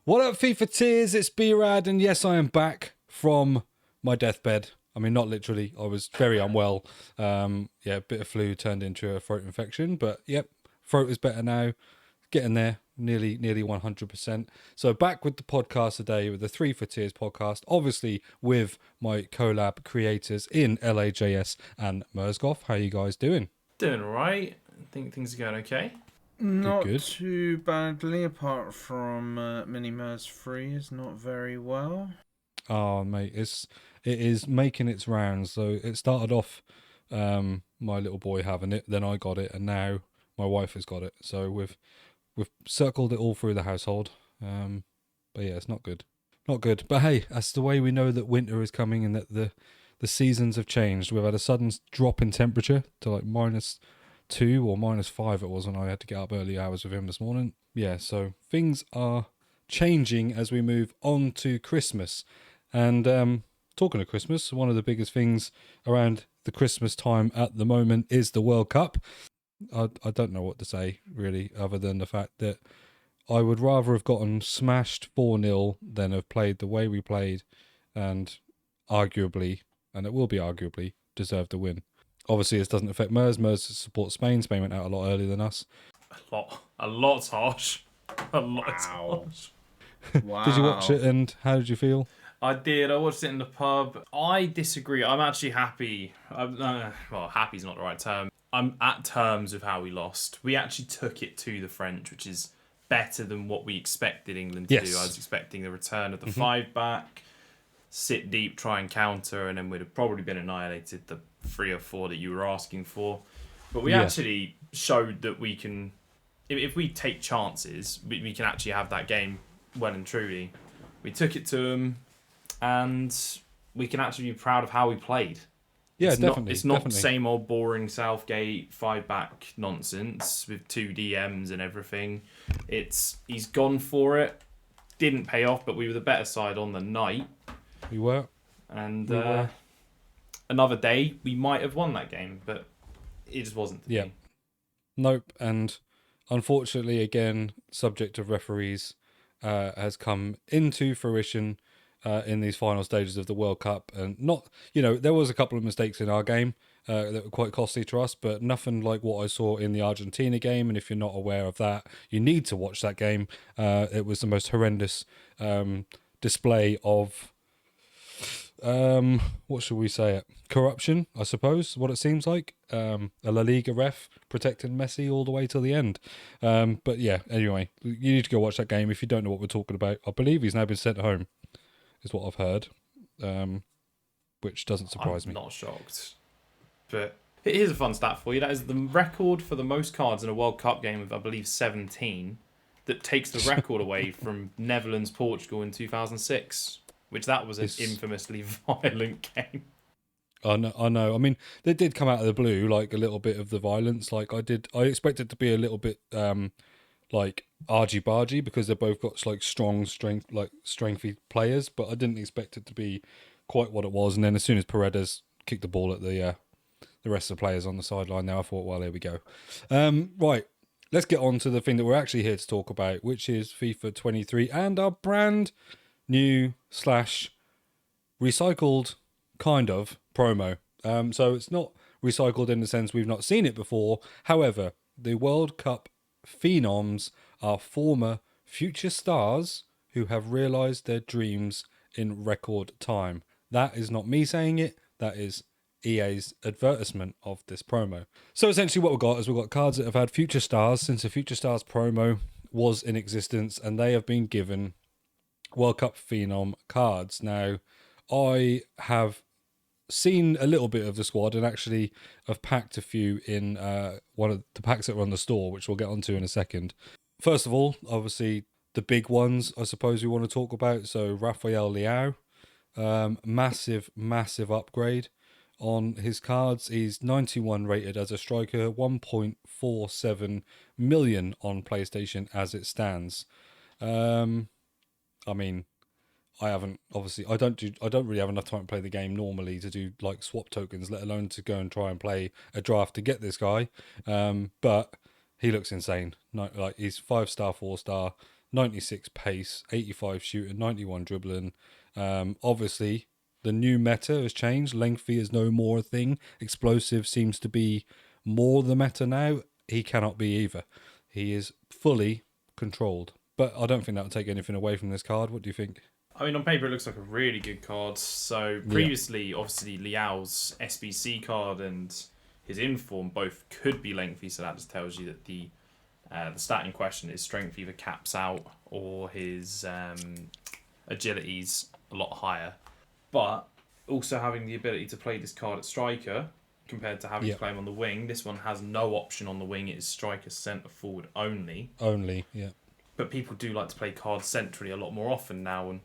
What up, FIFA Tears? It's B-Rad, and yes, I am back from my deathbed. I mean, not literally. I was very unwell. A bit of flu turned into a throat infection, but yep, throat is better now. Getting there, nearly 100%. So back with the podcast today, with the 3 for Tears podcast, obviously with my collab creators in LAJS and Mersgoth. How you guys doing? Doing alright. I think things are going okay. Not Good. too badly, apart from Mini Mers 3 is not very well. Oh, mate, it is making its rounds. So it started off my little boy having it, then I got it, and now my wife has got it. So we've circled it all through the household. But yeah, it's not good. Not good. But hey, that's the way we know that winter is coming and that the seasons have changed. We've had a sudden drop in temperature to like -2 or -5 it was when I had to get up early hours with him this morning. Yeah, so things are changing as we move on to Christmas. And talking of Christmas, one of the biggest things around the Christmas time at the moment is the World Cup. I don't know what to say, really, other than the fact that I would rather have gotten smashed 4-0 than have played the way we played and arguably, and it will be arguably, deserved the win. Obviously, this doesn't affect Mers. Mers supports Spain. Spain went out a lot earlier than us. A lot's harsh. A lot's harsh. Wow. Did you watch it and how did you feel? I did. I watched it in the pub. I disagree. I'm actually happy. Well, happy's not the right term. I'm at terms with how we lost. We actually took it to the French, which is better than what we expected England to do. I was expecting the return of the 5 back, sit deep, try and counter, and then we'd have probably been annihilated the 3 or 4 that you were asking for. But we actually showed that we can, if we take chances, we can actually have that game well and truly. We took it to them, and we can actually be proud of how we played. Yeah, It's definitely. It's not definitely. same old boring Southgate 5-back nonsense with 2 DMs and everything. He's gone for it. Didn't pay off, but we were the better side on the night. We were. And We were. another day, we might have won that game, but it just wasn't. Yeah. Nope. And unfortunately, again, subject of referees has come into fruition in these final stages of the World Cup. And not, there was a couple of mistakes in our game that were quite costly to us, but nothing like what I saw in the Argentina game. And if you're not aware of that, you need to watch that game. It was the most horrendous display of what should we say it? Corruption, I suppose, what it seems like. A La Liga ref protecting Messi all the way till the end. But yeah, anyway, you need to go watch that game if you don't know what we're talking about. I believe he's now been sent home, is what I've heard, which doesn't surprise me. I'm not shocked. But here's a fun stat for you. That is the record for the most cards in a World Cup game of, I believe, 17, that takes the record away from Netherlands-Portugal in 2006. Which that was an infamously violent game. I know. I mean, they did come out of the blue, like a little bit of the violence. Like I expected to be a little bit like argy-bargy because they've both got like strengthy players, but I didn't expect it to be quite what it was. And then as soon as Paredes kicked the ball at the rest of the players on the sideline, there I thought, well, here we go. Right, let's get on to the thing that we're actually here to talk about, which is FIFA 23 and our brand new / recycled kind of promo. So it's not recycled in the sense we've not seen it before. However, the World Cup Phenoms are former future stars who have realised their dreams in record time. That is not me saying it. That is EA's advertisement of this promo. So essentially what we've got is we've got cards that have had future stars since the Future Stars promo was in existence, and they have been given World Cup Phenom cards. Now, I have seen a little bit of the squad and actually have packed a few in one of the packs that were on the store, which we'll get onto in a second. First of all, obviously, the big ones, I suppose we want to talk about. So, Rafael Leao, massive upgrade on his cards. He's 91 rated as a striker, 1.47 million on PlayStation as it stands. I mean, I don't really have enough time to play the game normally to do like swap tokens, let alone to go and try and play a draft to get this guy. But he looks insane. Like he's 5-star, 4-star. 96 pace, 85 shooting, 91 dribbling. Obviously, the new meta has changed. Lengthy is no more a thing. Explosive seems to be more the meta now. He cannot be either. He is fully controlled. But I don't think that will take anything away from this card. What do you think? I mean, on paper, it looks like a really good card. So previously, obviously, Liao's SBC card and his inform both could be lengthy. So that just tells you that the stat in question, his strength either caps out or his agility's a lot higher. But also having the ability to play this card at striker compared to having to play him on the wing. This one has no option on the wing. It is striker centre forward only. Only, yeah. But people do like to play cards centrally a lot more often now, and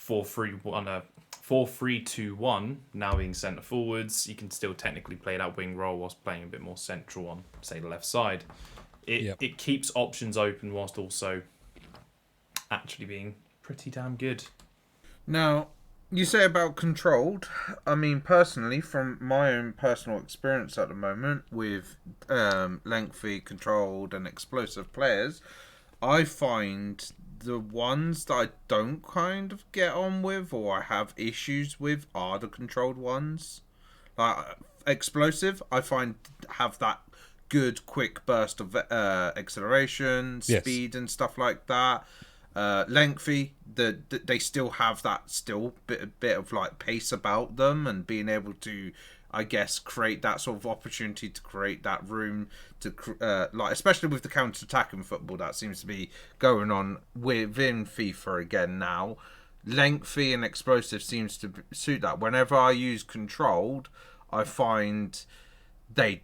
4-3-2-1 now being centre forwards, you can still technically play that wing role whilst playing a bit more central on, say, the left side. It keeps options open whilst also actually being pretty damn good. Now, you say about controlled. I mean, personally, from my own personal experience at the moment with lengthy, controlled, and explosive players, I find the ones that I don't kind of get on with or I have issues with are the controlled ones. Like explosive, I find have that good quick burst of acceleration, speed, and stuff like that. Lengthy, they still have that bit of like pace about them, and being able to, I guess, create that sort of opportunity to create that room to like, especially with the counter attack in football that seems to be going on within FIFA again now. Lengthy and explosive seems to suit that. Whenever I use controlled, I find they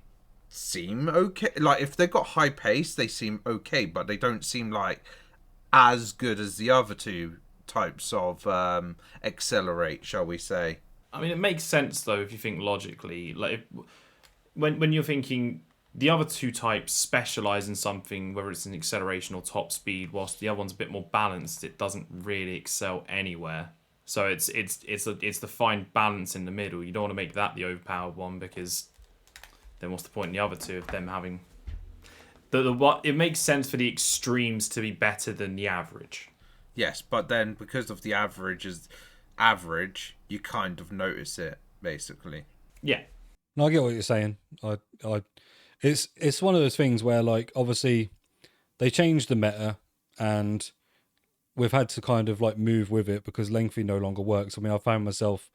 seem okay. Like if they've got high pace, they seem okay, but they don't seem like as good as the other two types of accelerate, shall we say. I mean, it makes sense though if you think logically. Like when you're thinking the other two types specialize in something, whether it's an acceleration or top speed, whilst the other one's a bit more balanced, it doesn't really excel anywhere. So it's the fine balance in the middle. You don't want to make that the overpowered one, because then what's the point in the other two of them having it makes sense for the extremes to be better than the average. Yes, but then because of the average is average, you kind of notice it basically. Yeah. No, I get what you're saying. It's one of those things where, like, obviously they changed the meta and we've had to kind of like move with it because lengthy no longer works. I mean, I found myself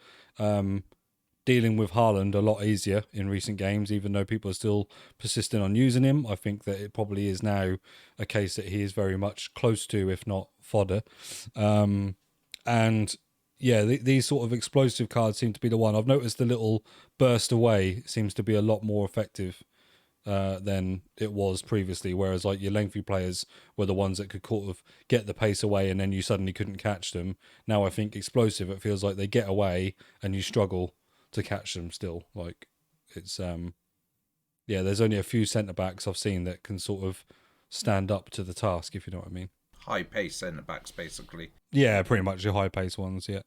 dealing with Haaland a lot easier in recent games, even though people are still persisting on using him. I think that it probably is now a case that he is very much close to, if not fodder. And yeah, these sort of explosive cards seem to be the one. I've noticed the little burst away seems to be a lot more effective than it was previously, whereas like your lengthy players were the ones that could sort of get the pace away and then you suddenly couldn't catch them. Now I think explosive, it feels like they get away and you struggle to catch them still. Like it's there's only a few centre backs I've seen that can sort of stand up to the task, if you know what I mean. High pace centre backs basically. Yeah, pretty much the high pace ones, yeah.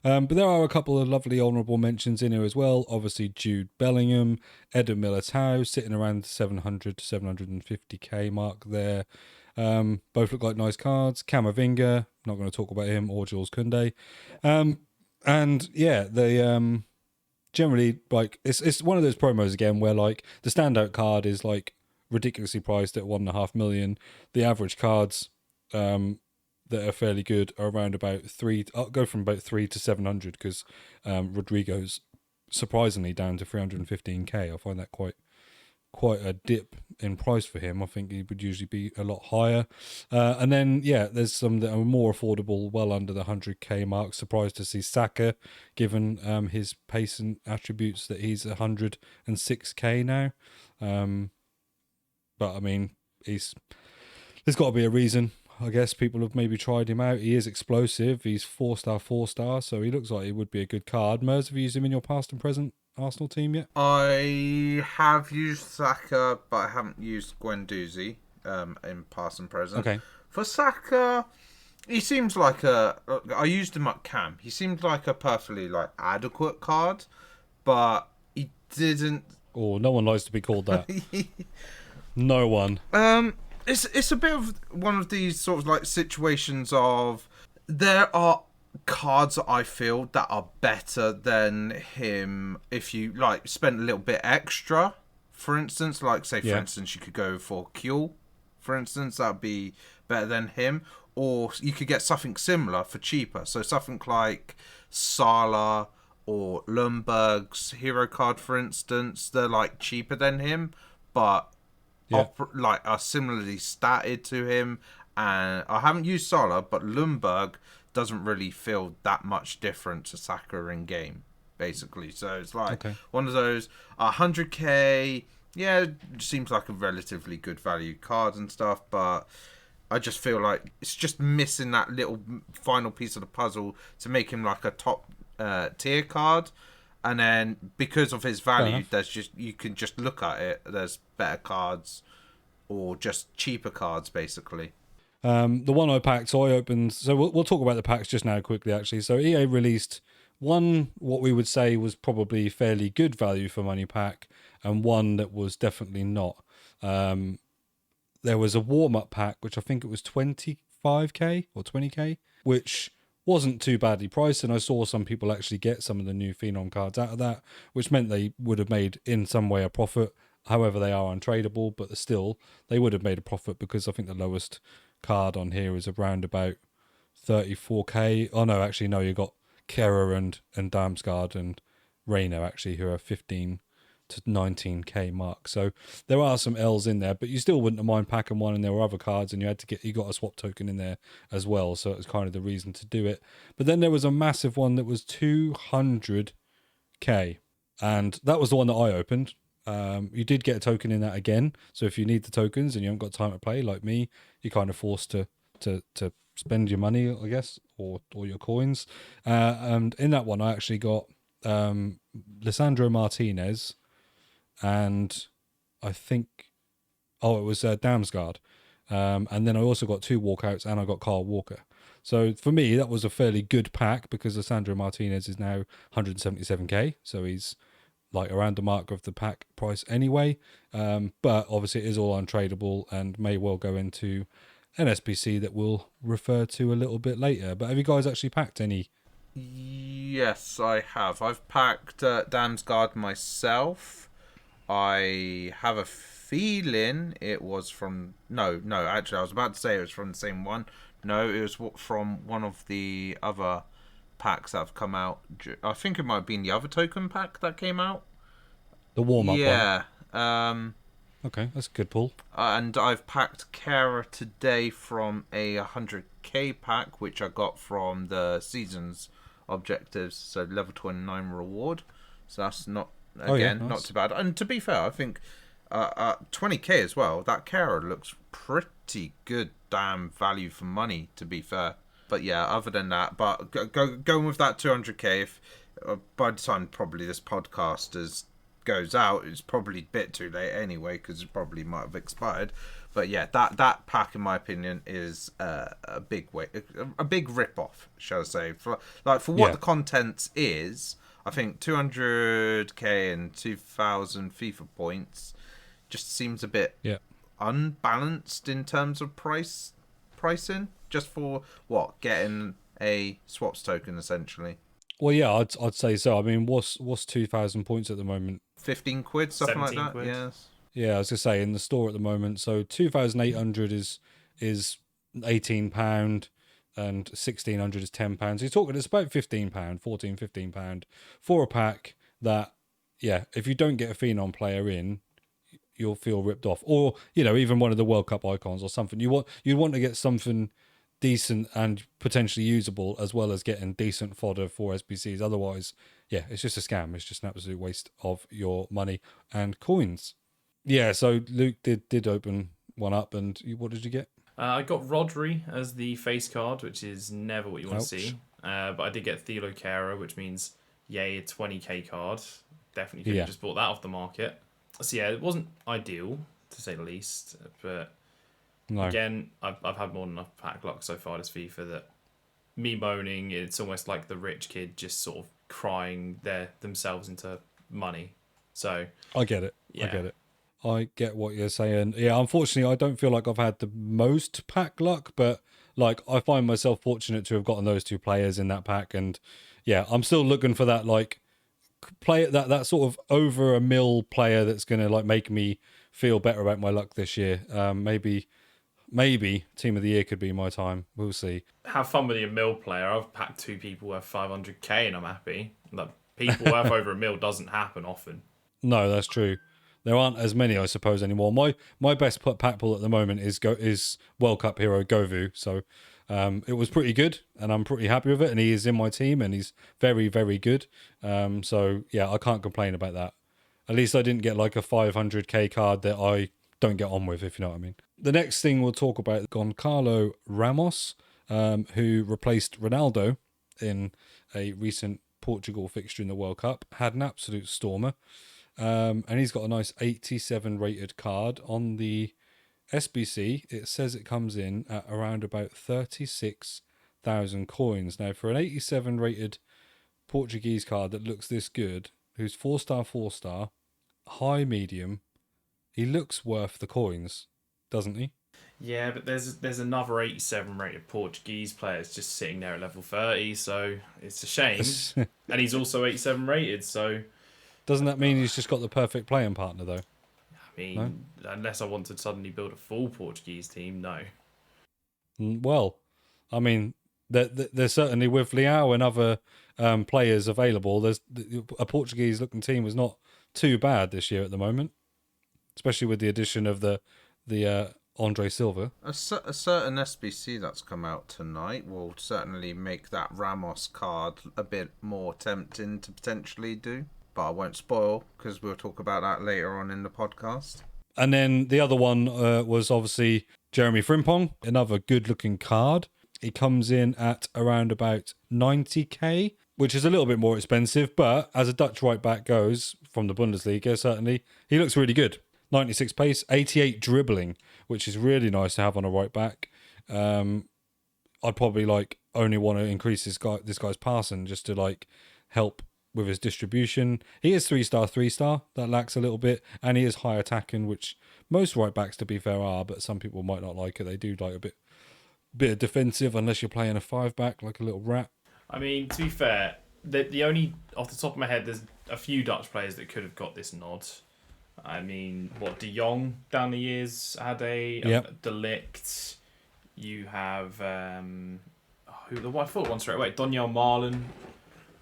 But there are a couple of lovely honourable mentions in here as well. Obviously Jude Bellingham, Eder Militao sitting around the 700 to 750k mark there. Both look like nice cards. Camavinga, not going to talk about him, or Jules Koundé. And yeah, they generally, like, it's one of those promos again where like the standout card is like ridiculously priced at 1.5 million. The average cards that are fairly good are around about go from about 3 to 700, because Rodrigo's surprisingly down to 315k. I find that quite a dip in price for him. I think he would usually be a lot higher. And then there's some that are more affordable, well under the 100k mark. Surprised to see Saka, given his pace and attributes, that he's 106k now. But I mean, there's got to be a reason. I guess people have maybe tried him out. He is explosive. He's 4-star, so he looks like he would be a good card. Mers, have you used him in your past and present Arsenal team yet? I have used Saka, but I haven't used Guendouzi in past and present. Okay. For Saka, he seems like I used him at Cam. He seemed like a perfectly like adequate card, but he didn't. Oh, no one likes to be called that. No one. It's a bit of one of these sort of like situations of there are cards that I feel that are better than him if you like spend a little bit extra. For instance, like say for instance you could go for Kuehl, for instance, that'd be better than him. Or you could get something similar for cheaper. So something like Sala or Lundberg's hero card, for instance, they're like cheaper than him, but like are similarly statted to him. And I haven't used Sala, but Lundberg doesn't really feel that much different to Saka in game, basically. So it's like one of those 100k. Yeah, it seems like a relatively good value card and stuff, but I just feel like it's just missing that little final piece of the puzzle to make him like a top tier card. And then because of his value, there's just you can just look at it. There's better cards or just cheaper cards, basically. The one I packed, so I opened. So we'll talk about the packs just now quickly, actually. So EA released one, what we would say was probably fairly good value for money pack, and one that was definitely not. There was a warm-up pack, which I think it was 25k or 20k, which wasn't too badly priced, and I saw some people actually get some of the new Phenom cards out of that, which meant they would have made in some way a profit. However, they are untradeable, but still, they would have made a profit because I think the lowest card on here is around about 34k. Oh no, actually no, you got Kera and Damsgaard and Reyna actually, who are 15 to 19k mark. So there are some L's in there, but you still wouldn't mind packing one, and there were other cards, and you got a swap token in there as well, so it was kind of the reason to do it. But then there was a massive one that was 200k, and that was the one that I opened. You did get a token in that again, so if you need the tokens and you haven't got time to play like me, you're kind of forced to spend your money, I guess, or your coins. And in that one I actually got Lisandro Martinez, and I think it was Damsgaard, and then I also got 2 walkouts, and I got Carl Walker. So for me that was a fairly good pack because Lisandro Martinez is now 177k, so he's like around the mark of the pack price anyway, but obviously it is all untradeable and may well go into an SPC that we'll refer to a little bit later. But have you guys actually packed any? Yes, I have. I've packed Damsgaard myself. I have a feeling it was from... No, actually, I was about to say it was from the same one. No, it was from one of the other packs that have come out. I think it might have been the other token pack that came out. The warm-up one? Yeah. Okay, that's a good pull. And I've packed Kara today from a 100k pack, which I got from the Seasons objectives, so level 29 reward. So that's not... Again, nice. Not too bad. And to be fair, I think 20k as well, that Kara looks pretty good damn value for money, to be fair. But yeah, other than that, but going with that 200k, if by the time probably this podcast goes out, it's probably a bit too late anyway, because it probably might have expired. But yeah, that pack, in my opinion, is a big rip-off, shall I say. For what the content is, I think 200k and 2,000 FIFA points just seems a bit unbalanced in terms of pricing, just for getting a swaps token essentially. Well, yeah, I'd say so. I mean, what's 2,000 points at the moment? 15 quid, something like that. Quid. Yes. Yeah, I was gonna say in the store at the moment. So 2,800 is £18. And 1,600 is £10. You're talking, it's about £15, £15 for a pack that, if you don't get a Phenom player in, you'll feel ripped off. Or, even one of the World Cup icons or something. You want to get something decent and potentially usable, as well as getting decent fodder for SBCs. Otherwise, it's just a scam. It's just an absolute waste of your money and coins. Yeah, so Luke did open one up, and what did you get? I got Rodri as the face card, which is never what you want to see. But I did get Thilo Kehrer, which means, a 20k card. Definitely could have just bought that off the market. So it wasn't ideal, to say the least. But again, I've had more than enough pack luck so far this FIFA that me moaning, it's almost like the rich kid just sort of crying themselves into money. So I get it. I get it. I get what you're saying. Yeah, unfortunately, I don't feel like I've had the most pack luck, but like I find myself fortunate to have gotten those two players in that pack, and yeah, I'm still looking for that like player that sort of over a mil player that's gonna like make me feel better about my luck this year. Maybe Team of the Year could be my time. We'll see. Have fun with your mil player. I've packed 2 people worth 500k and I'm happy. Like, people worth over a mil doesn't happen often. No, that's true. There aren't as many, I suppose, anymore. My best pack pull at the moment is World Cup hero Govu. So it was pretty good, and I'm pretty happy with it. And he is in my team, and he's very, very good. So yeah, I can't complain about that. At least I didn't get like a 500k card that I don't get on with, if you know what I mean. The next thing we'll talk about, Goncalo Ramos, who replaced Ronaldo in a recent Portugal fixture in the World Cup, had an absolute stormer. And he's got a nice 87 rated card on the SBC. It says it comes in at around about 36,000 coins. Now, for an 87 rated Portuguese card that looks this good, who's 4-star, 4-star, high, medium, he looks worth the coins, doesn't he? Yeah, but there's another 87 rated Portuguese players just sitting there at level 30, so it's a shame. And he's also 87 rated, so... Doesn't that mean he's just got the perfect playing partner, though? I mean, unless I want to suddenly build a full Portuguese team, no. Well, I mean, there's certainly with Leao and other players available. There's a Portuguese-looking team was not too bad this year at the moment, especially with the addition of the Andre Silva. A certain SBC that's come out tonight will certainly make that Ramos card a bit more tempting to potentially do. But I won't spoil because we'll talk about that later on in the podcast. And then the other one was obviously Jeremy Frimpong, another good-looking card. He comes in at around about 90k, which is a little bit more expensive, but as a Dutch right back goes from the Bundesliga, certainly he looks really good. 96 pace, 88 dribbling, which is really nice to have on a right back. I'd probably like only want to increase this guy's passing just to like help with his distribution. He is 3-star, 3-star. That lacks a little bit, and he is high attacking, which most right backs, to be fair, are. But some people might not like it. They do like a bit of defensive, unless you're playing a 5-back like a little rat. I mean, to be fair, the only off the top of my head, there's a few Dutch players that could have got this nod. I mean, De Jong down the years had a Delict. You have who the white foot one straight away, Donyell Marlon.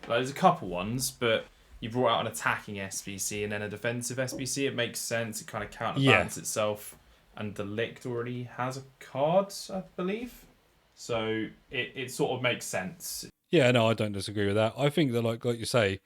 Like, there's a couple ones, but you brought out an attacking SBC and then a defensive SBC. It makes sense. It kind of counterbalances itself. And Delict already has a card, I believe. So it sort of makes sense. Yeah, no, I don't disagree with that. I think that, like you say,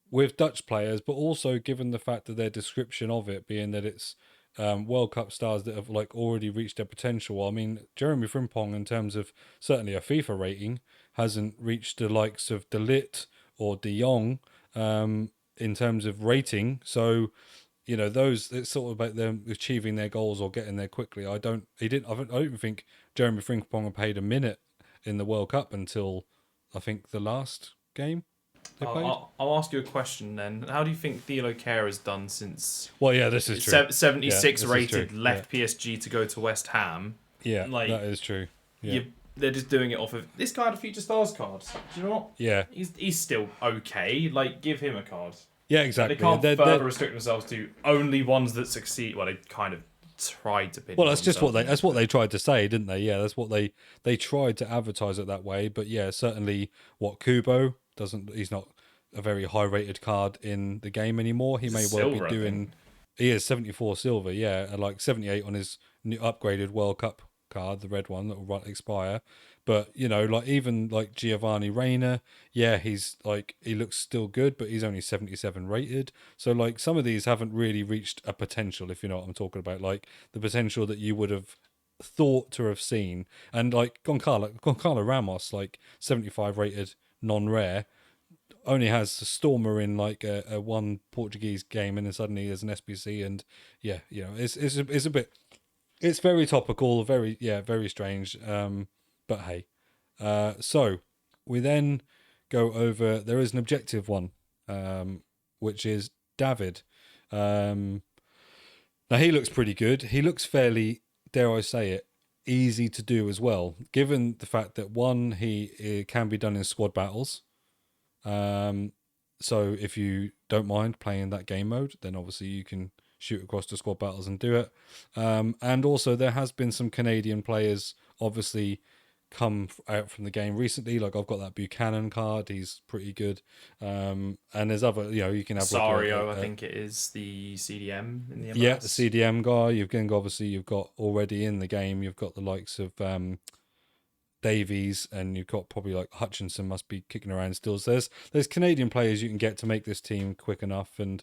with Dutch players, but also given the fact that their description of it being that it's World Cup stars that have like already reached their potential. I mean, Jeremy Frimpong, in terms of certainly a FIFA rating, hasn't reached the likes of Delict or De Jong in terms of rating. So, you know, it's sort of about them achieving their goals or getting there quickly. I don't think Jeremy Frimpong paid a minute in the World Cup until I think the last game they played. I'll ask you a question then. How do you think Thilo Kehrer has done since? Well, yeah, this is true. 76 rated, left PSG to go to West Ham. Yeah, like, that is true. Yeah. They're just doing it off of this guy had a Future Stars card. Do you know what? Yeah, he's still okay. Like, give him a card. Yeah, exactly. They can't further restrict themselves to only ones that succeed. Well, they kind of tried to. Well, that's just what they tried to say, didn't they? Yeah, that's what they tried to advertise it that way. But yeah, certainly Kubo he's not a very high rated card in the game anymore. He may well be doing. He is 74 silver, yeah, and like 78 on his new upgraded World Cup card, the red one that will expire. But, you know, like even like Giovanni Reina, yeah, he's like, he looks still good, but he's only 77 rated. So like some of these haven't really reached a potential, if you know what I'm talking about, like the potential that you would have thought to have seen. And like Goncalo Ramos, like 75 rated non-rare, only has a Stormer in like a one Portuguese game, and then suddenly there's an SBC, and yeah, you know, it's a bit, it's very topical, very strange. But hey, so we then go over. There is an objective one, which is David. Now, he looks pretty good. He looks fairly, dare I say it, easy to do as well, given the fact that, one, he can be done in squad battles. So if you don't mind playing that game mode, then obviously you can shoot across the squad battles and do it. And also there has been some Canadian players obviously out from the game recently. Like, I've got that Buchanan card, he's pretty good. And there's other, you can have Sario, I think it is the CDM in the MLS. Yeah, the CDM guy. You've got already in the game, you've got the likes of Davies, and you've got probably like Hutchinson must be kicking around still. So there's Canadian players you can get to make this team quick enough, and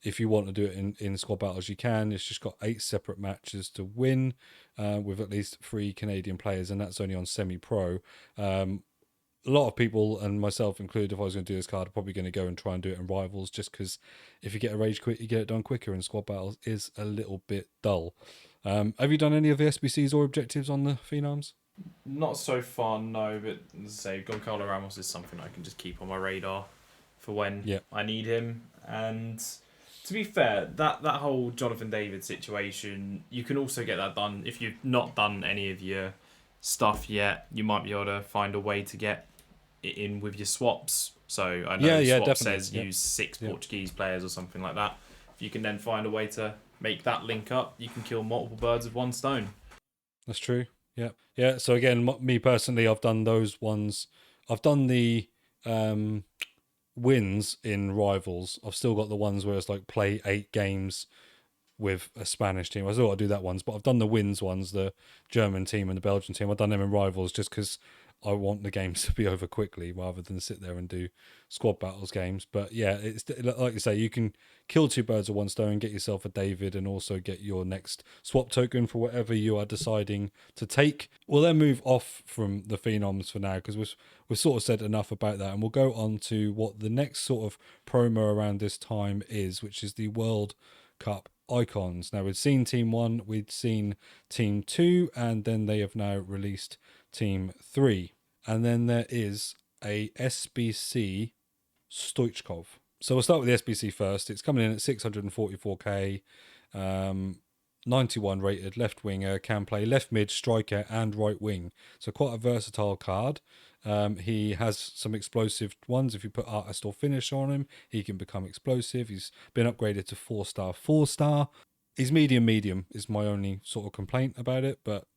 if you want to do it in squad battles, you can. It's just got 8 separate matches to win with at least 3 Canadian players, and that's only on semi-pro. A lot of people, and myself included, if I was going to do this card, are probably going to go and try and do it in Rivals, just because if you get a rage quit, you get it done quicker, and squad battles is a little bit dull. Have you done any of the SBCs or objectives on the Phenoms? Not so far, no, but as I say, Goncalo Ramos is something I can just keep on my radar for when I need him. And to be fair, that whole Jonathan David situation, you can also get that done. If you've not done any of your stuff yet, you might be able to find a way to get it in with your swaps. So I know swap says use 6 Portuguese players or something like that. If you can then find a way to make that link up, you can kill multiple birds with one stone. That's true. Yeah. So again, me personally, I've done those ones. I've done the wins in Rivals. I've still got the ones where it's like play 8 games with a Spanish team. I still got to do that ones, but I've done the wins ones, the German team and the Belgian team. I've done them in Rivals just because I want the games to be over quickly rather than sit there and do squad battles games. But yeah, it's like you say, you can kill 2 birds with one stone, get yourself a David, and also get your next swap token for whatever you are deciding to take. We'll then move off from the Phenoms for now, because we've sort of said enough about that, and we'll go on to what the next sort of promo around this time is, which is the World Cup icons. Now, we'd seen Team 1, we'd seen Team 2, and then they have now released Team 3. And then there is a SBC Stoichkov. So we'll start with the SBC first. It's coming in at 644k, 91 rated, left winger, can play left mid, striker, and right wing. So quite a versatile card. He has some explosive ones. If you put artist or finish on him, he can become explosive. He's been upgraded to 4-star, 4-star. He's medium is my only sort of complaint about it, but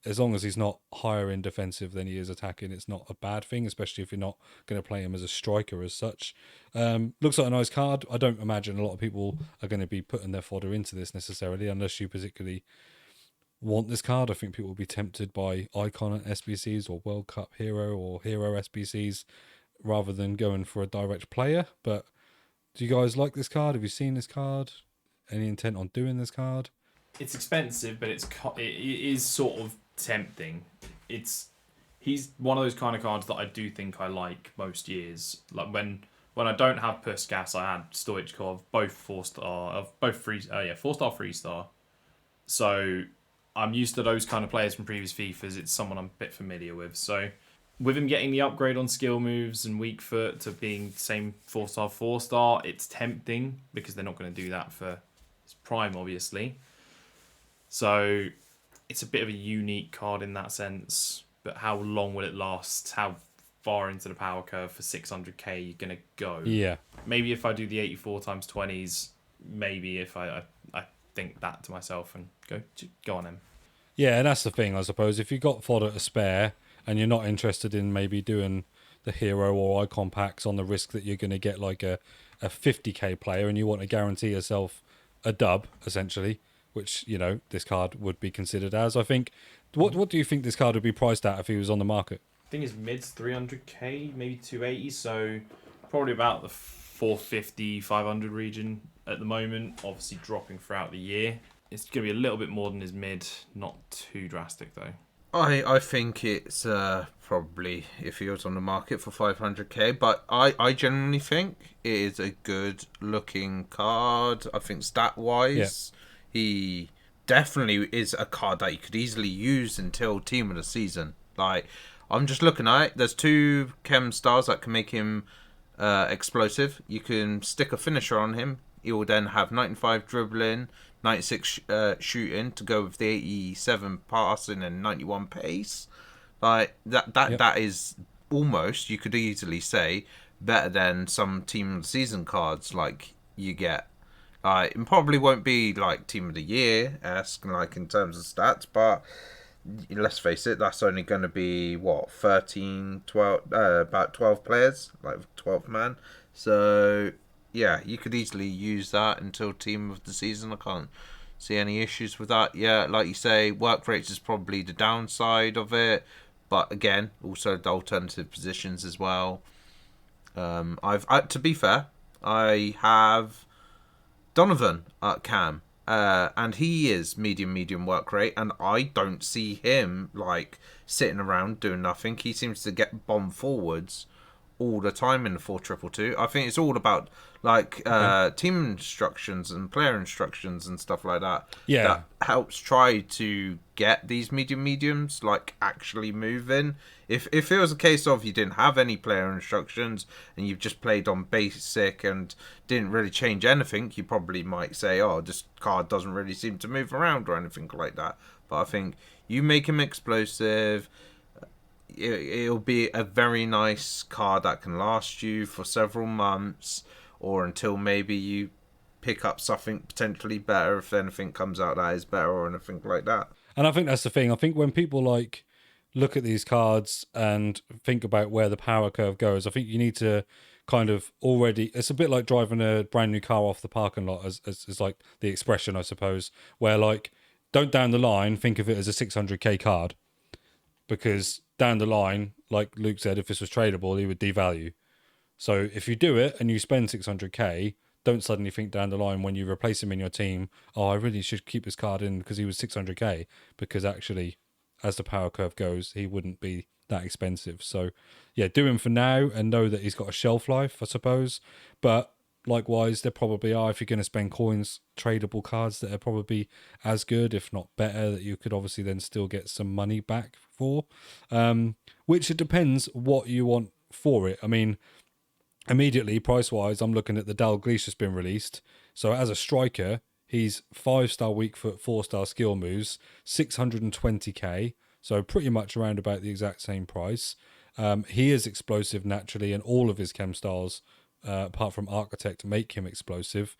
as long as he's not higher in defensive than he is attacking, it's not a bad thing, especially if you're not going to play him as a striker as such. Looks like a nice card. I don't imagine a lot of people are going to be putting their fodder into this necessarily, unless you particularly want this card. I think people will be tempted by Icon SBCs or World Cup Hero or Hero SBCs rather than going for a direct player. But do you guys like this card? Have you seen this card? Any intent on doing this card? It's expensive, but it is sort of tempting. He's one of those kind of cards that I do think I like most years. Like when I don't have Puskas, I had Stoichkov, both 4-star, both 4-star, 3-star. So I'm used to those kind of players from previous FIFAs. It's someone I'm a bit familiar with. So with him getting the upgrade on skill moves and weak foot to being same 4-star, 4-star, it's tempting because they're not going to do that for his prime, obviously. So it's a bit of a unique card in that sense. But how long will it last? How far into the power curve for 600k you're going to go? Yeah. Maybe if I do the 84 times 20s, maybe if I think that to myself and go on him. Yeah, and that's the thing, I suppose. If you've got fodder to spare and you're not interested in maybe doing the hero or icon packs on the risk that you're going to get like a 50k player and you want to guarantee yourself a dub, essentially, which, this card would be considered as, I think. What do you think this card would be priced at if he was on the market? I think his mid's 300k, maybe 280, so probably about the 450, 500 region at the moment, obviously dropping throughout the year. It's going to be a little bit more than his mid, not too drastic though. I think it's probably if he was on the market for 500k, but I generally think it is a good looking card. I think stat wise, he definitely is a card that you could easily use until team of the season. Like, I'm just looking at it. There's 2 chem stars that can make him explosive. You can stick a finisher on him. He will then have 95 dribbling, 96 shooting to go with the 87 passing and 91 pace. Like that is almost, you could easily say, better than some team of the season cards like you get. It probably won't be like team of the year-esque, like in terms of stats, but let's face it, that's only going to be, what, 13, 12, about 12 players, like 12 man. So, yeah, you could easily use that until team of the season. I can't see any issues with that. Yeah, like you say, work rates is probably the downside of it, but again, also the alternative positions as well. To be fair, I have Donovan at Cam, and he is medium work rate, and I don't see him like sitting around doing nothing. He seems to get bombed forwards all the time in the 4-2-2. I think it's all about like team instructions and player instructions and stuff like that. Yeah, that helps try to get these mediums like actually moving. If it was a case of you didn't have any player instructions and you've just played on basic and didn't really change anything, you probably might say, oh, this card doesn't really seem to move around or anything like that. But I think you make him explosive, it'll be a very nice card that can last you for several months, or until maybe you pick up something potentially better if anything comes out that is better or anything like that. and I think that's the thing. I think when people like look at these cards and think about where the power curve goes, I think you need to kind of already, it's a bit like driving a brand new car off the parking lot, as like the expression, I suppose, where like, don't down the line think of it as a 600k card, because down the line, like Luke said, if this was tradable, he would devalue. So if you do it and you spend 600k, don't suddenly think down the line when you replace him in your team, oh, I really should keep this card in because he was 600k, because actually, as the power curve goes, he wouldn't be that expensive. So yeah, do him for now and know that he's got a shelf life, I suppose. But likewise, there probably are, if you're going to spend coins, tradable cards that are probably as good, if not better, that you could obviously then still get some money back for. Which it depends what you want for it. I mean, immediately, price-wise, I'm looking at the Dalglish that's been released. So as a striker, he's 5-star weak foot, 4-star skill moves, 620k. So pretty much around about the exact same price. He is explosive naturally, and all of his chem styles, apart from Architect, make him explosive.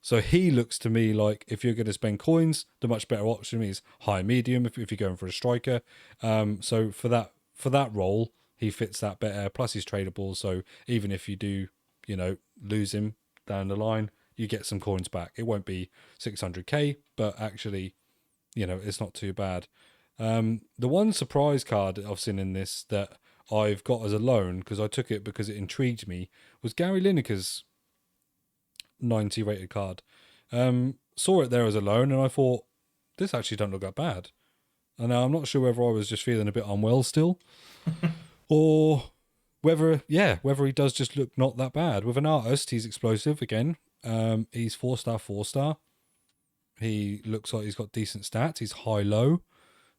So he looks to me like, if you're going to spend coins, the much better option is high medium if you're going for a striker. So for that role, he fits that better. Plus he's tradable, so even if you do, lose him down the line, you get some coins back. It won't be 600k, but actually, it's not too bad. The one surprise card that I've seen in this that I've got as a loan, because I took it because it intrigued me, was Gary Lineker's 90 rated card. Saw it there as a loan, and I thought, this actually don't look that bad. And now I'm not sure whether I was just feeling a bit unwell still, or whether he does just look not that bad. With an artist, he's explosive again. He's 4-star, 4-star. He looks like he's got decent stats. He's high-low.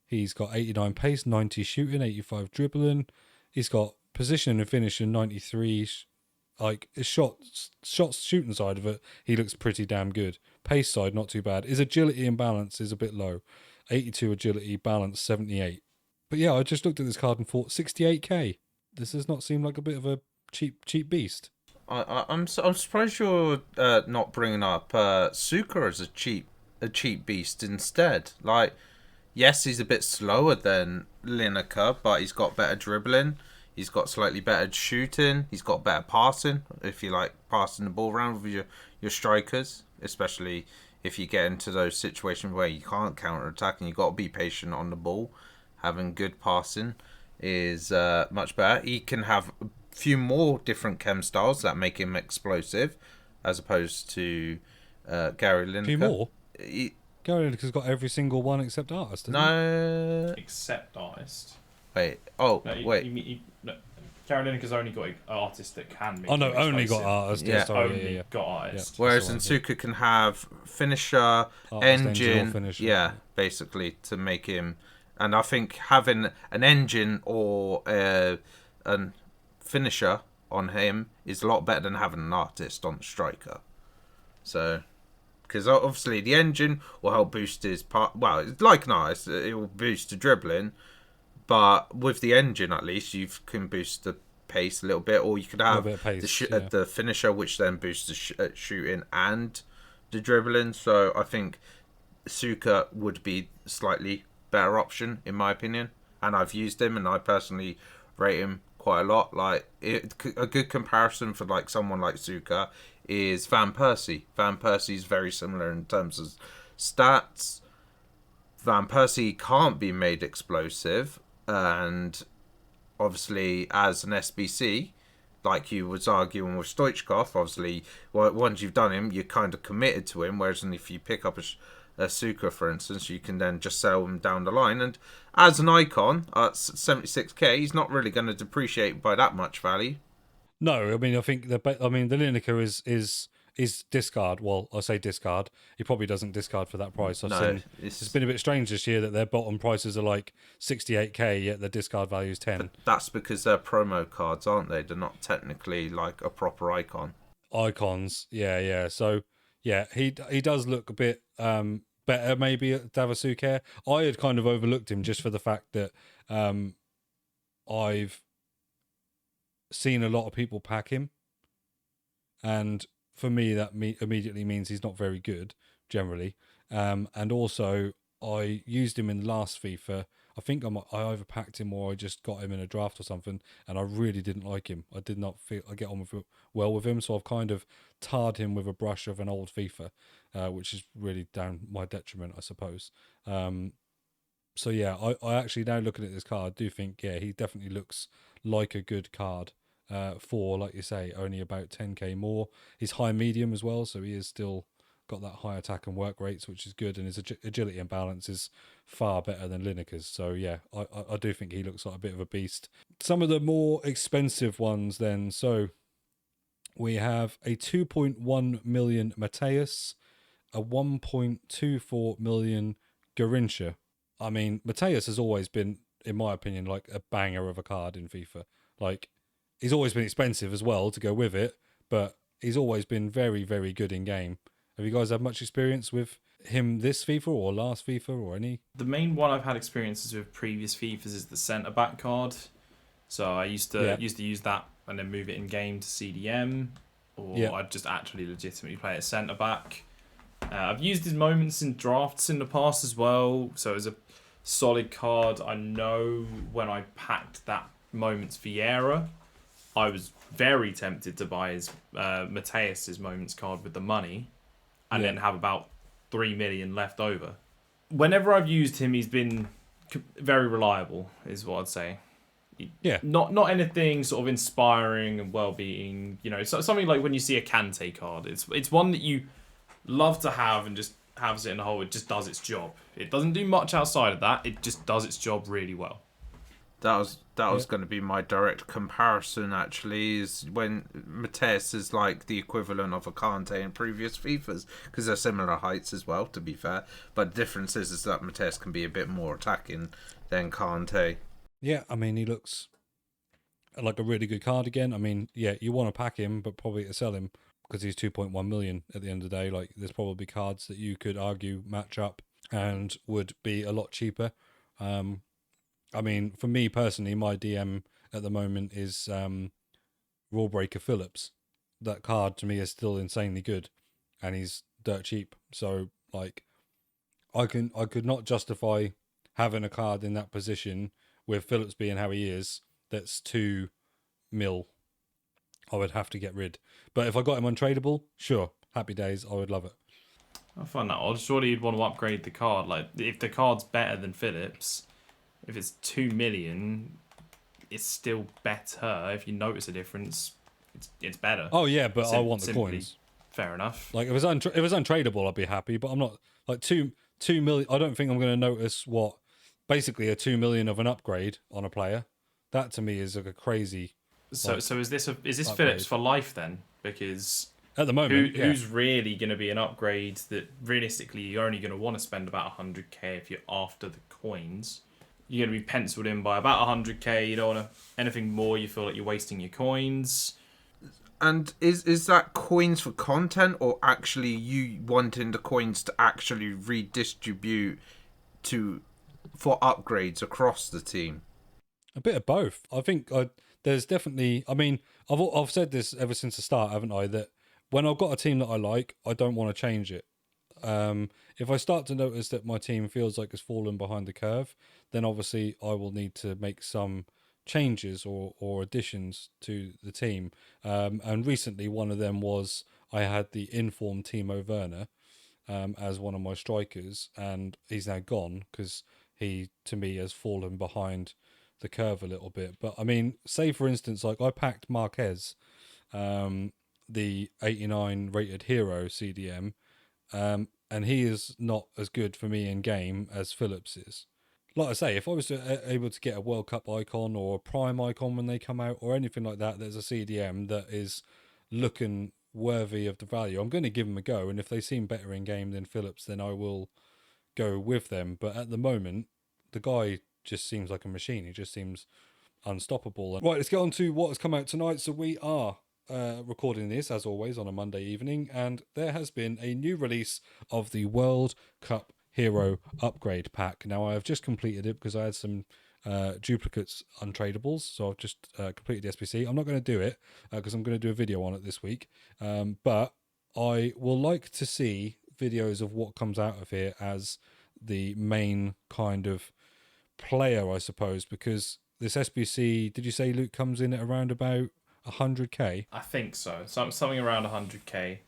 He's got 89 pace, 90 shooting, 85 dribbling. He's got position and finishing 93. Like, his shots shooting side of it, he looks pretty damn good. Pace side, not too bad. His agility and balance is a bit low. 82 agility, balance 78. But yeah, I just looked at this card and thought, 68k. This does not seem like a bit of a cheap beast. I'm surprised you're not bringing up Suka as a cheap beast instead. Like, yes, he's a bit slower than Lineker, but he's got better dribbling. He's got slightly better shooting. He's got better passing, if you like passing the ball around with your strikers, especially if you get into those situations where you can't counter-attack and you've got to be patient on the ball. Having good passing is much better. He can have a few more different chem styles that make him explosive, as opposed to Gary Lineker. A few more? Gary Lineker's got every single one except artist, No. Except artist. Wait. Oh, No, wait. Gary Lineker's only got artists that can make. Oh no, him only got explosive. artist. Yeah. Only got artists. Whereas That's Nsuka can have finisher, Artist, engine, or finisher. yeah, basically to make him. And I think having an engine or a finisher on him is a lot better than having an artist on the striker. So, because obviously the engine will help boost his part. Well, it's like nice, it will boost the dribbling, but with the engine at least you can boost the pace a little bit, or you could A little have bit of pace, the finisher, which then boosts the shooting and the dribbling. So I think Suka would be slightly better option in my opinion, and I've used him and I personally rate him quite a lot. Like a good comparison for like someone like Suka is Van Persie. Van Persie is very similar in terms of stats. Van Persie can't be made explosive, and obviously as an SBC, like you was arguing with Stoichkov, obviously once you've done him, you're kind of committed to him. Whereas if you pick up a Suka, for instance, you can then just sell him down the line. And as an icon at 76k, he's not really going to depreciate by that much value. No, I mean, I think the Lineker is discard. Well, I say discard. He probably doesn't discard for that price. It's been a bit strange this year that their bottom prices are like 68k, yet their discard value is 10. But that's because they're promo cards, aren't they? They're not technically like a proper icon. Icons, yeah. So yeah, he does look a bit better maybe at Davasuke. I had kind of overlooked him just for the fact that I've seen a lot of people pack him, and for me that immediately means he's not very good generally. And also I used him in the last FIFA. I think I either packed him or I just got him in a draft or something, and I really didn't like him. I did not feel I get on well with him, so I've kind of tarred him with a brush of an old FIFA, which is really down my detriment, I suppose. So yeah, I actually, now looking at this card, do think, yeah, he definitely looks like a good card for, like you say, only about 10k more. He's high medium as well, so he is still got that high attack and work rates, which is good, and his agility and balance is far better than Lineker's. So yeah, I do think he looks like a bit of a beast. Some of the more expensive ones then. So we have a 2.1 million Mateus, a 1.24 million Garincha. I mean, Mateus has always been, in my opinion, like a banger of a card in FIFA. Like, he's always been expensive as well to go with it, but he's always been very, very good in game. Have you guys had much experience with him this FIFA or last FIFA or any? The main one I've had experiences with previous FIFAs is the centre back card. So I used to use that and then move it in game to CDM, or I'd just actually legitimately play at centre back. I've used his moments in drafts in the past as well, so it was a solid card. I know when I packed that Moments Vieira, I was very tempted to buy his Mateus's Moments card with the money, and then have about 3 million left over. Whenever I've used him, he's been very reliable, is what I'd say. Yeah. Not anything sort of inspiring and well-being. You know, so something like when you see a Kante card, it's one that you love to have and just has it in the hole. It just does its job. It doesn't do much outside of that. It just does its job really well. That was going to be my direct comparison. Actually, is when Mateus is like the equivalent of a Kante in previous FIFAs, because they're similar heights as well. To be fair, but the difference is that Mateus can be a bit more attacking than Kante. Yeah, I mean, he looks like a really good card again. I mean, yeah, you want to pack him, but probably to sell him, because he's 2.1 million at the end of the day. Like, there's probably cards that you could argue match up and would be a lot cheaper. I mean, for me personally, my DM at the moment is Rule Breaker Phillips. That card to me is still insanely good, and he's dirt cheap. So like, I could not justify having a card in that position with Phillips being how he is. That's 2 mil. I would have to get rid. But if I got him untradeable, sure, happy days. I would love it. I find that odd. Surely you'd want to upgrade the card. Like, if the card's better than Phillips, if it's 2 million, it's still better. If you notice a difference, it's better. Oh yeah, but I want the coins. Fair enough. Like, if it was untradeable, I'd be happy. But I'm not, like, 2 million. I don't think I'm going to notice what basically a 2 million of an upgrade on a player. That to me is like a crazy. So is this Phillips for life then? Because at the moment, who's really going to be an upgrade that realistically you're only going to want to spend about 100k if you're after the coins. You're going to be penciled in by about 100k. You don't want anything more. You feel like you're wasting your coins. And is that coins for content, or actually you wanting the coins to actually redistribute to for upgrades across the team? A bit of both. I think there's definitely. I mean, I've said this ever since the start, haven't I? That when I've got a team that I like, I don't want to change it. If I start to notice that my team feels like it's fallen behind the curve, then obviously I will need to make some changes or additions to the team. And recently, one of them was I had the informed Timo Werner as one of my strikers, and he's now gone because he, to me, has fallen behind the curve a little bit. But I mean, say for instance, like I packed Marquez, the 89 rated hero CDM, and he is not as good for me in game as Phillips is. Like I say, if I was able to get a World Cup icon or a Prime icon when they come out or anything like that, there's a CDM that is looking worthy of the value, I'm going to give them a go. And if they seem better in game than Phillips, then I will go with them. But at the moment, the guy just seems like a machine. He just seems unstoppable. Right, let's get on to what has come out tonight. So we are recording this, as always, on a Monday evening, and there has been a new release of the World Cup Hero Upgrade Pack. Now, I have just completed it because I had some duplicates untradables, so I've just completed the SPC. I'm not going to do it because I'm going to do a video on it this week, but I will like to see videos of what comes out of here as the main kind of player, I suppose, because this SBC, did you say, Luke, comes in at around about 100k? I think so. Something around 100k.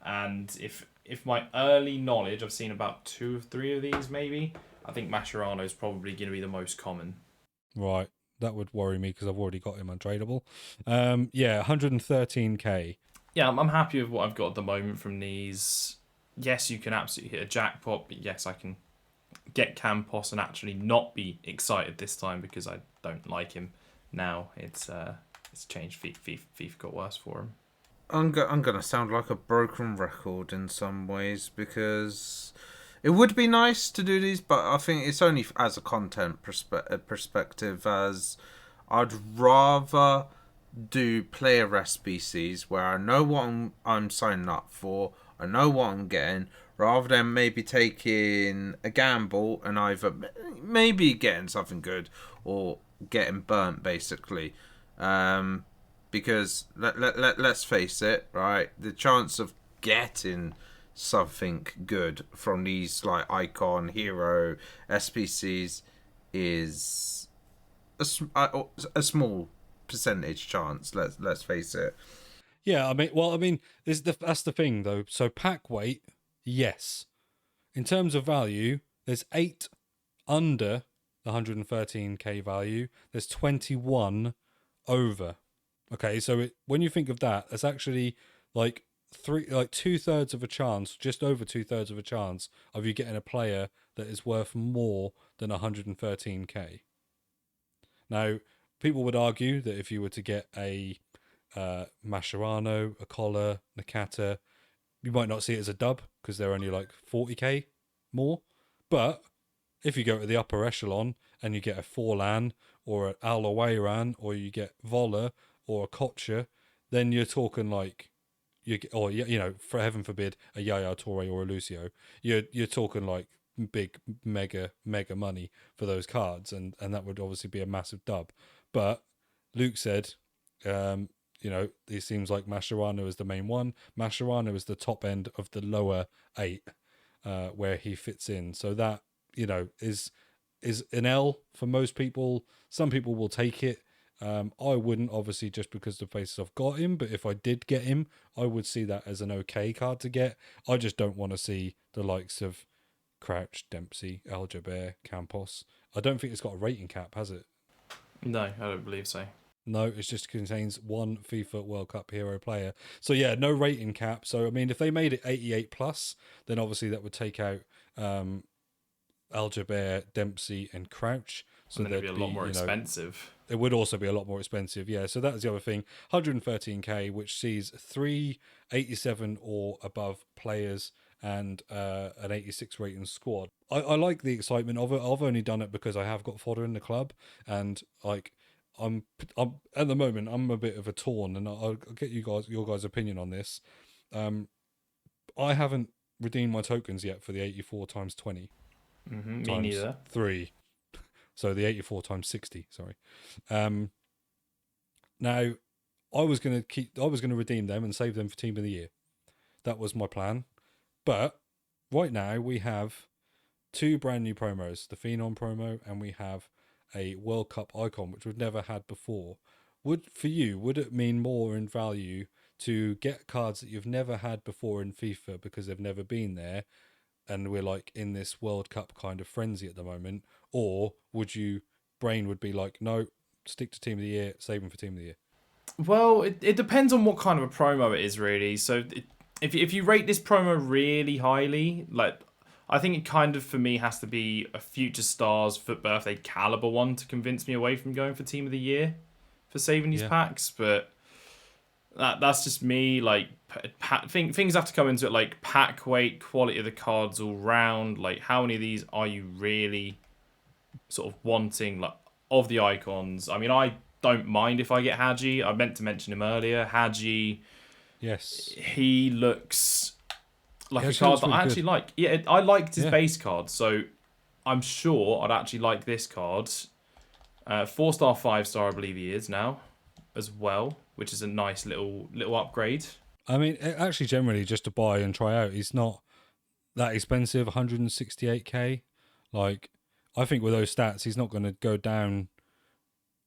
And if my early knowledge, I've seen about 2 or 3 of these maybe. I think Mascherano is probably going to be the most common. Right, that would worry me because I've already got him untradeable. Yeah, 113k. Yeah, I'm happy with what I've got at the moment from these. Yes, you can absolutely hit a jackpot, but yes, I can get Campos and actually not be excited this time because I don't like him now. It's changed. FIFA got worse for him. I'm gonna sound like a broken record in some ways because it would be nice to do these, but I think it's only as a content perspective. As I'd rather do player SBCs where I know what I'm signing up for, I know what I'm getting, rather than maybe taking a gamble and either maybe getting something good or getting burnt, basically. Because let's face it, right? The chance of getting something good from these like icon, hero, SPCs is a small percentage chance. Let's face it. Yeah, I mean, that's the thing though. So pack weight, yes. In terms of value, there's 8 under the 113k value. There's 21 over. Okay, so when you think of that, it's actually like 2/3 of a chance, just over 2/3 of a chance of you getting a player that is worth more than 113k. Now, people would argue that if you were to get a Mascherano, a Collar, Nakata, you might not see it as a dub because they're only like 40k more. But if you go to the upper echelon and you get a Forlan or an Alawayran or you get Voller or a Kocher, then you're talking like or for heaven forbid, a Yaya Toure or a Lucio. You're talking like big mega money for those cards, and that would obviously be a massive dub. But Luke said, it seems like Mascherano is the main one. Mascherano is the top end of the lower 8, where he fits in. So that is an L for most people. Some people will take it. I wouldn't, obviously, just because the places I've got him, but if I did get him, I would see that as an okay card to get. I just don't want to see the likes of Crouch, Dempsey, Aljaber, Campos. I don't think it's got a rating cap, has it? No, I don't believe so. No, it just contains one FIFA World Cup hero player. So yeah, no rating cap. So I mean, if they made it 88 plus, then obviously that would take out Aljaber, Dempsey, and Crouch. So and then it'd be a lot more expensive. It would also be a lot more expensive, yeah. So that's the other thing. 113k, which sees 3 87 or above players and an 86 rating squad. I like the excitement of it. I've only done it because I have got fodder in the club, and like I'm at the moment I'm a bit of a torn, and I'll get your guys' opinion on this. I haven't redeemed my tokens yet for the 84 times 20 Me times neither. 3. So the 84 times 60, sorry. Now I was going to redeem them and save them for team of the year. That was my plan. But right now we have 2 brand new promos, the Phenom promo, and we have a World Cup icon, which we've never had before. Would it mean more in value to get cards that you've never had before in FIFA because they've never been there, and we're like in this World Cup kind of frenzy at the moment? Or brain would be like, no, stick to team of the year, save them for team of the year? Well, it depends on what kind of a promo it is, really. So if you rate this promo really highly, like, I think it kind of, for me, has to be a Future Stars FUT Birthday caliber one to convince me away from going for team of the year for saving these packs. But that's just me. Like, things have to come into it, like pack weight, quality of the cards all round. Like, how many of these are you really sort of wanting, like, of the icons? I mean, I don't mind if I get Hadji. I meant to mention him earlier. Hadji, Yes. he looks like He a actually card looks that really I good. actually like. Yeah, I liked his Yeah. base card, so I'm sure I'd actually like this card. 4-star, 5-star, I believe he is now, as well, which is a nice little upgrade. I mean, actually, generally, just to buy and try out, he's not that expensive. 168k. Like, I think with those stats, he's not going to go down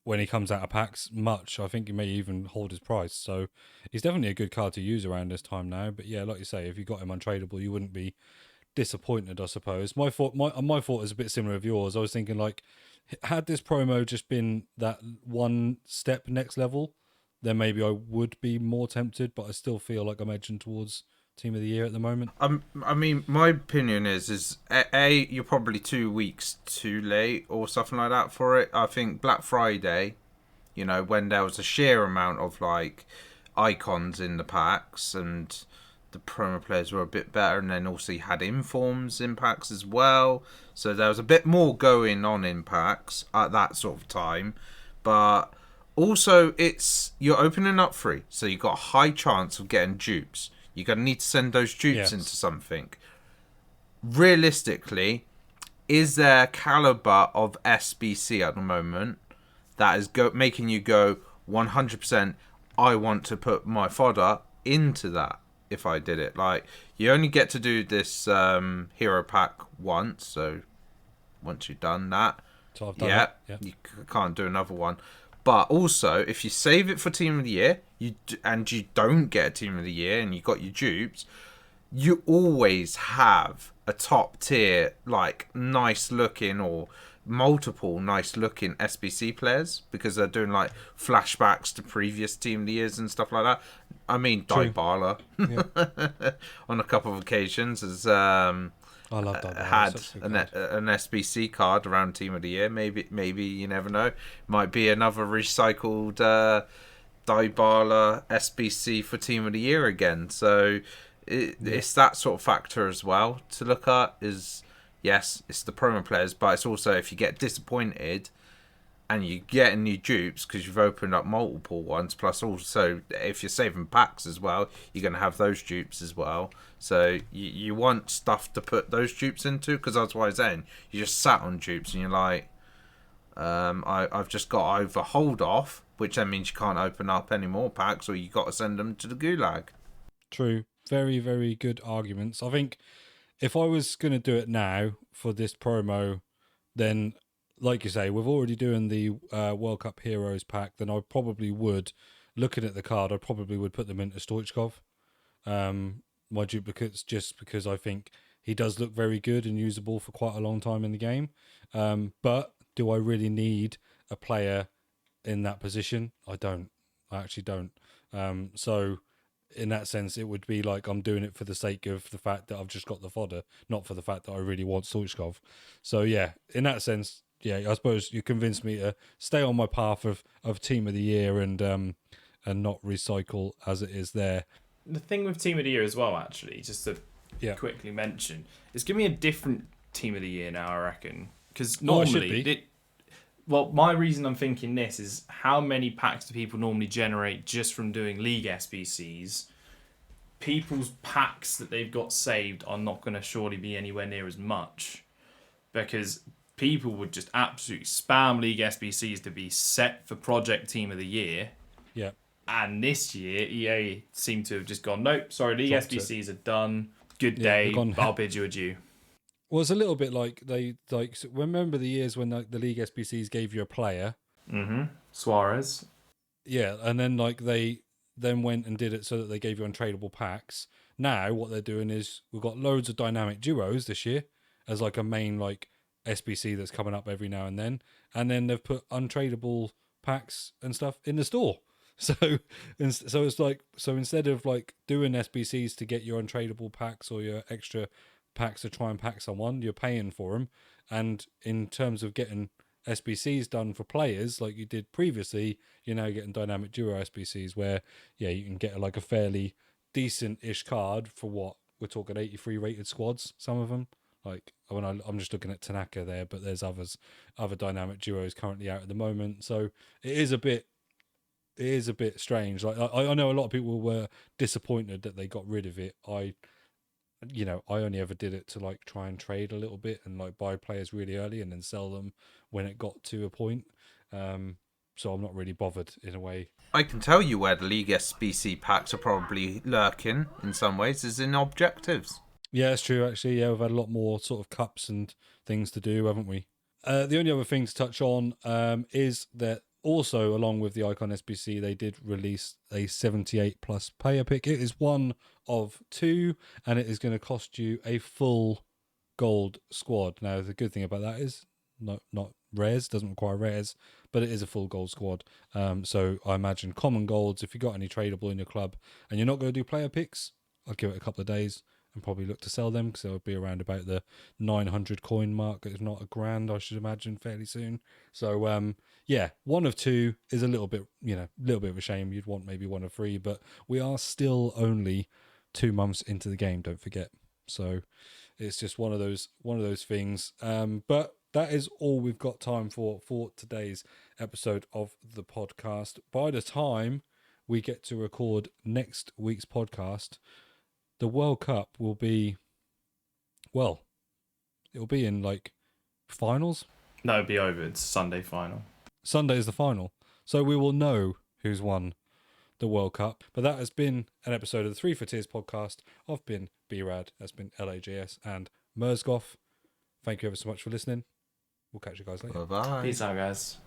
when he comes out of packs much. I think he may even hold his price. So he's definitely a good card to use around this time now. But yeah, like you say, if you got him untradeable, you wouldn't be disappointed, I suppose. My thought is a bit similar of yours. I was thinking, like, had this promo just been that one step next level, then maybe I would be more tempted. But I still feel like I'm edging towards team of the year at the moment. I mean, my opinion is you're probably 2 weeks too late or something like that for it. I think Black Friday, when there was a sheer amount of like icons in the packs and the promo players were a bit better, and then also you had informs in packs as well. So there was a bit more going on in packs at that sort of time, but also you're opening up free, so you've got a high chance of getting dupes. You're going to need to send those dupes into something. Realistically, is there caliber of SBC at the moment that is making you go 100%, I want to put my fodder into that if I did it? Like, you only get to do this hero pack once, so once you've done that, So I've done it. you can't do another one. But also, if you save it for Team of the Year, and you don't get a Team of the Year, and you got your dupes, you always have a top tier, like, nice looking or multiple nice looking SBC players, because they're doing like flashbacks to previous Team of the Years and stuff like that. I mean, Dybala on a couple of occasions has I love that. had an SBC card around Team of the Year. Maybe you never know. Might be another recycled Dybala SBC for Team of the Year again. So it's that sort of factor as well to look at. Is yes, it's the promo players, but it's also if you get disappointed and you get new dupes because you've opened up multiple ones, plus also if you're saving packs as well, you're going to have those dupes as well. So you want stuff to put those dupes into, because otherwise then you just sat on dupes and you're like, I've just got to either hold off, which then means you can't open up any more packs, or you got to send them to the gulag. True. Very, very good arguments. I think if I was going to do it now for this promo, then, like you say, we're already doing the World Cup Heroes pack, then I probably would, looking at the card, I probably would put them into Stoichkov, my duplicates, just because I think he does look very good and usable for quite a long time in the game. But do I really need a player in that position? I don't. I actually don't. So in that sense, it would be like I'm doing it for the sake of the fact that I've just got the fodder, not for the fact that I really want Stoichkov. So yeah, in that sense, yeah, I suppose you convinced me to stay on my path of Team of the Year and not recycle as it is there. The thing with Team of the Year as well, actually, just to quickly mention, is give me a different Team of the Year now, I reckon. Because normally, Well, my reason I'm thinking this is how many packs do people normally generate just from doing League SBCs? People's packs that they've got saved are not going to surely be anywhere near as much, because people would just absolutely spam League SBCs to be set for Project Team of the Year. Yeah. And this year, EA seem to have just gone, nope, sorry, League Dropped SBCs are done. Good Yeah, day, they've gone- I'll bid you adieu. Well, it's a little bit like remember the years when the League SBCs gave you a player. Suarez. Yeah, and then they then went and did it so that they gave you untradeable packs. Now what they're doing is we've got loads of dynamic duos this year as like a main like SBC that's coming up every now and then they've put untradeable packs and stuff in the store. So it's like, so instead of like doing SBCs to get your untradeable packs or your extra packs to try and pack someone, you're paying for them. And in terms of getting SBCs done for players like you did previously, you're now getting dynamic duo SBCs where, yeah, you can get like a fairly decent-ish card for what we're talking 83 rated squads, some of them. Like I'm just looking at Tanaka there, but there's other dynamic duos currently out at the moment. So it is a bit strange. Like I know a lot of people were disappointed that they got rid of it. I only ever did it to like try and trade a little bit and like buy players really early and then sell them when it got to a point. So I'm not really bothered in a way. I can tell you where the League SBC packs are probably lurking in some ways is in objectives. Yeah, it's true actually. Yeah, we've had a lot more sort of cups and things to do, haven't we? The only other thing to touch on is that also, along with the Icon SBC, they did release a 78 plus player pick. It is one of two, and it is going to cost you a full gold squad. Now, the good thing about that is not rares, doesn't require rares, but it is a full gold squad. So I imagine common golds, if you've got any tradable in your club and you're not going to do player picks, I'll give it a couple of days and probably look to sell them because they'll be around about the 900 coin mark, if not $1,000, I should imagine, fairly soon. So yeah, one of two is a little bit of a shame. You'd want maybe one of three, but we are still only 2 months into the game, don't forget. So it's just one of those things. But that is all we've got time for today's episode of the podcast. By the time we get to record next week's podcast, the World Cup will be, well, it'll be in like finals. No, it'll be over. It's Sunday final. Sunday is the final. So we will know who's won the World Cup. But that has been an episode of the 3 for Tiers podcast. I've been B-Rad. That's been LAJS and Mersgoth. Thank you ever so much for listening. We'll catch you guys later. Bye-bye. Peace out, guys.